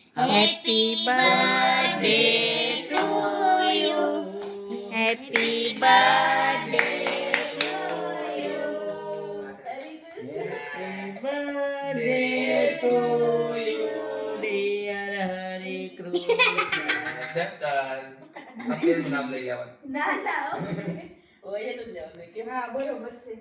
Happy birthday to you. Happy birthday to you. Happy birthday to you, dear Hari Krishna. જતન આપેલું નામ લઈ લેવાનું. ના ના ઓય એનું જ લેવાનું કે હા બરોબર છે.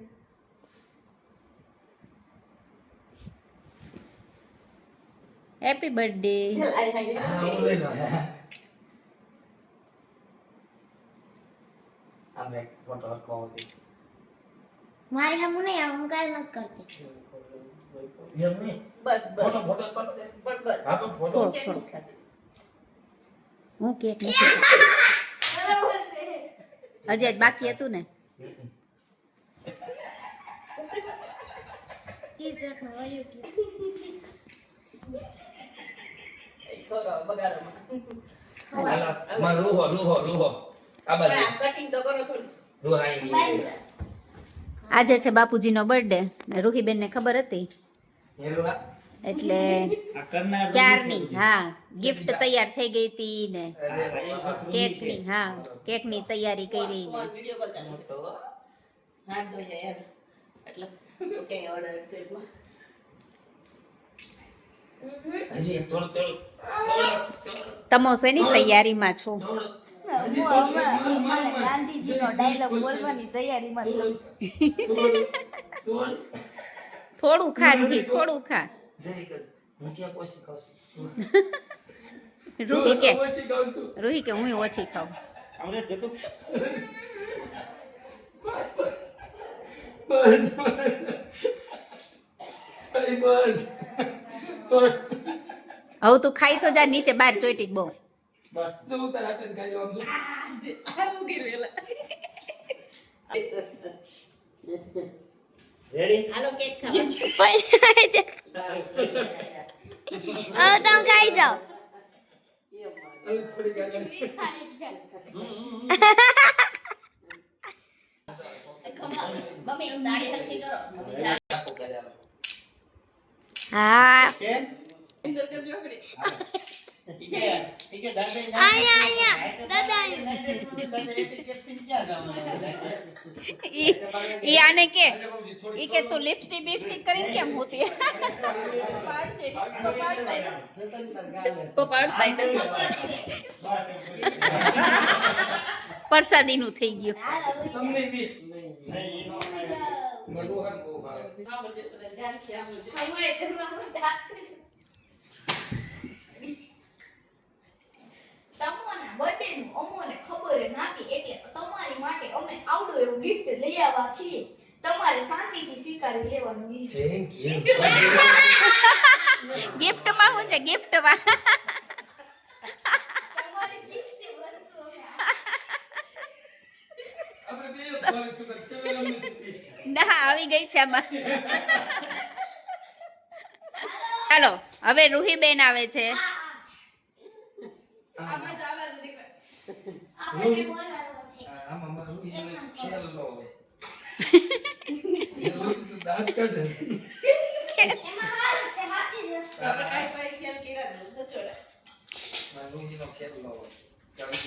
Happy birthday. આઈ હાઈ હા હું લઈ લઉં. આમ એક ફોટો હરખો હતી. મારી હમ નહીં હું કાઈ નથી કરતી. એમ નહીં. બસ ફોટો ફોટો પાડો દે. બસ હા પણ ફોટો થોડો થોડો હું કેક નથી બરાબર છે. હજી આજ બાકી હતું ને. ટી-શર્ટ માં વયું ગયું. ખરો બગાડો હાલા માં રૂહો આ બાજુ કટિંગ તો કરો થોડી રૂહાઈ ની આજે છે બાપુજીનો બર્થડે ને રૂહીબેનને ખબર હતી એ રૂહા એટલે આ કરનાર ક્યારની હા ગિફ્ટ તૈયાર થઈ ગઈ હતી ને કેકની હા કેકની તૈયારી કરી ને વિડિયો કોલ ચાલે છે હાથ ધોઈએ યાર એટલે ઓકે ઓર્ડર કર્યો હજી એક થોડું તમો શેની તૈયારીમાં છો મારે ગાંધીજીનો ડાયલોગ બોલવાની તૈયારીમાં છું. થોડું ખા રૂહી થોડું ખા જરી કર હું ક્યાં પોસી ખાઉં રૂહી કે ઓછી ખાઉં છું રૂહી કે હું ઓછી ખાઉં આવડે જતું બસ હવે તું ખાઈ તો જા નીચે બહાર ચોઈટી જ બહુ બસ તું તાર આટન ખાઈ આમ છું આવું કે લેલા રેડી હાલો કેક ખાવા હવે તમે ખાઈ જાઓ. થોડી ગાડી મમ્મી સાડી હરખી કરો આપો કરે હા કેમ અંદર કરજો આકડી ઠીકે દાદા અહીંયા દાદા ઈ આને કે ઈ કે તું લિપસ્ટિક બિપસ્ટિક કરીને કેમ હોતી પાડશે પાડતા જતન તાર ગાલે પાડતા પરસાદીનું થઈ ગયું તમને બી મરુહન બહુ ભાવે હા બોલજે તો ધ્યાન છે આમ બોલજે તમોના બર્થડે નું અમોને ખબર નથી એટલે તમારી માટે અમે આવડો એવો ગિફ્ટ લઈ આવ્યા છીએ. તમારે શાંતિથી સ્વીકારી લેવાનું છે. થેન્ક યુ ગિફ્ટમાં શું છે ગિફ્ટમાં તમારી ગિફ્ટ વસ્તુ અમે આપણે બે ફોન તો કેમેરા નથી ના આવી ગઈ છે આમાં ચાલો હવે રૂહીબેન આવે છે આવાજ આવાજ નીકળે આપણે બોલવાનું છે. આમ અમારું ખેલ નો દાંત કાઢે એમાં હાલ છે હાથી જ વસ્તુ. આપણે કાઈ કોઈ ખેલ કર્યા જ સચોડા મારું ખેલ નો ચાલુ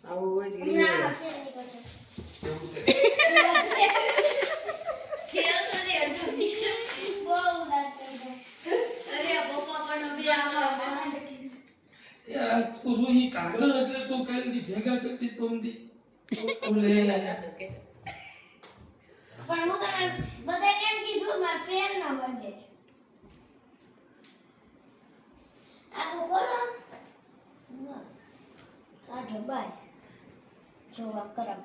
આવું હોય ના ખેલ નહીં કરતો. કેવું છે ખેલ તો રે અડધું નીકળે. બહુ ઉદાસ થઈ જાય. અરે પપ્પા પણ બે આમાં યાર તું રૂહી કાગળ એટલે તું કરી ભેગા કરતી તોમદી ઓલે પણ હું તમે બધાને એમ કીધું મારા ફ્રેન્ડ નો બર્થડે છે. આખું ખોલો બસ કાઢો બાય જોવા કરમ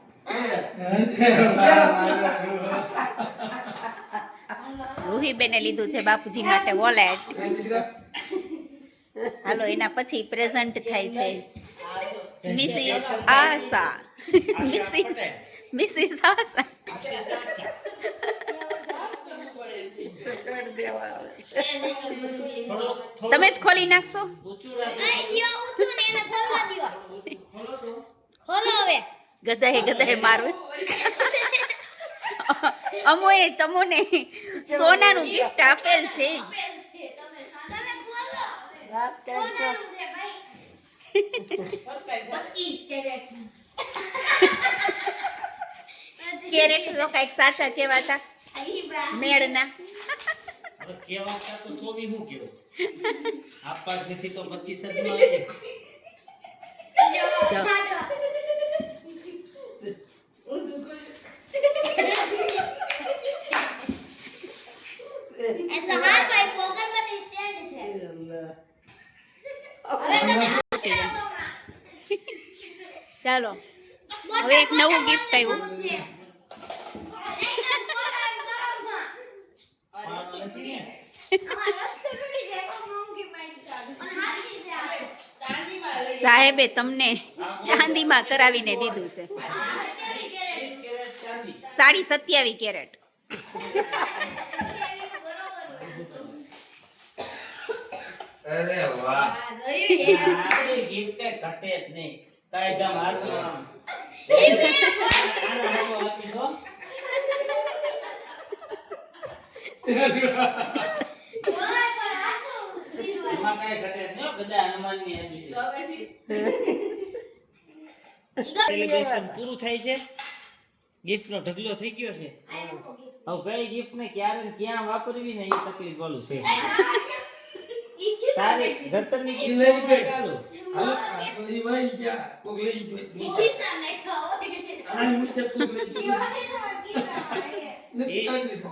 રૂહીબેને લીધું છે બાપુજી માટે વોલેટ હાલો એના પછી પ્રેઝન્ટ થાય છે મિસિસ આશા મિસિસ આશા તમે જ ખોલી નાખશો ઊંચું ને એને ખોલવા દ્યો. ખોલો હવે ગધાએ મારવું અમોએ તમને સોનાનું ગિફ્ટ આપેલ છે તમે ખોલો સોનાનું છે ભાઈ 25 કેરેટ કેરેટ તો કઈક સાચા કેવાતા મેળના. હવે કહેવાતા તો 24 હું કેવું આપવા જેથી તો 25 જ ન આવે. જો જો. એ તો હાથ ભાઈ પોકર બની સ્ટેન્ડ છે હવે તમે ચાલો હવે એક નવું ગિફ્ટ આવ્યું. છે નહીં પોકર ગરમમાં આ નથી ને અમાર વસ્તુ તૂટી જાય તો મોંઘી પડી જાય અને હાથી છે આ ચાંદીમાં લઈ સાહેબે તમને ચાંદીમાં કરાવીને દીધું છે. 27 કેરેટ 20 કેરેટ ચાંદી. 27 કેરેટ. અરે વાહ આ ગિફ્ટ ઘટે જ નહીં. કાંઈ જામ હાથમાં આમ. આનો હાથો આપી દો. એમાં કાંઈ ઘટે જ નહીં હો, ગદા હનુમાનની આપી છે. તો પછી સેલિબ્રેશન પૂરું થાય છે. ગિફ્ટનો ઢગલો થઈ ગયો છે. હવે કઈ ગિફ્ટ ને ક્યારે ને ક્યાં વાપરવી ને એ તકલીફ વાળું છે. તારી જતનની ઈ gift લઈ માં ગઈ. ચાલુ. હાલો આ બધી વાઈ ગયા કોક લઈ ગયો આ મુજબ કોક લઈ ગયો નથી કાઢી લીધો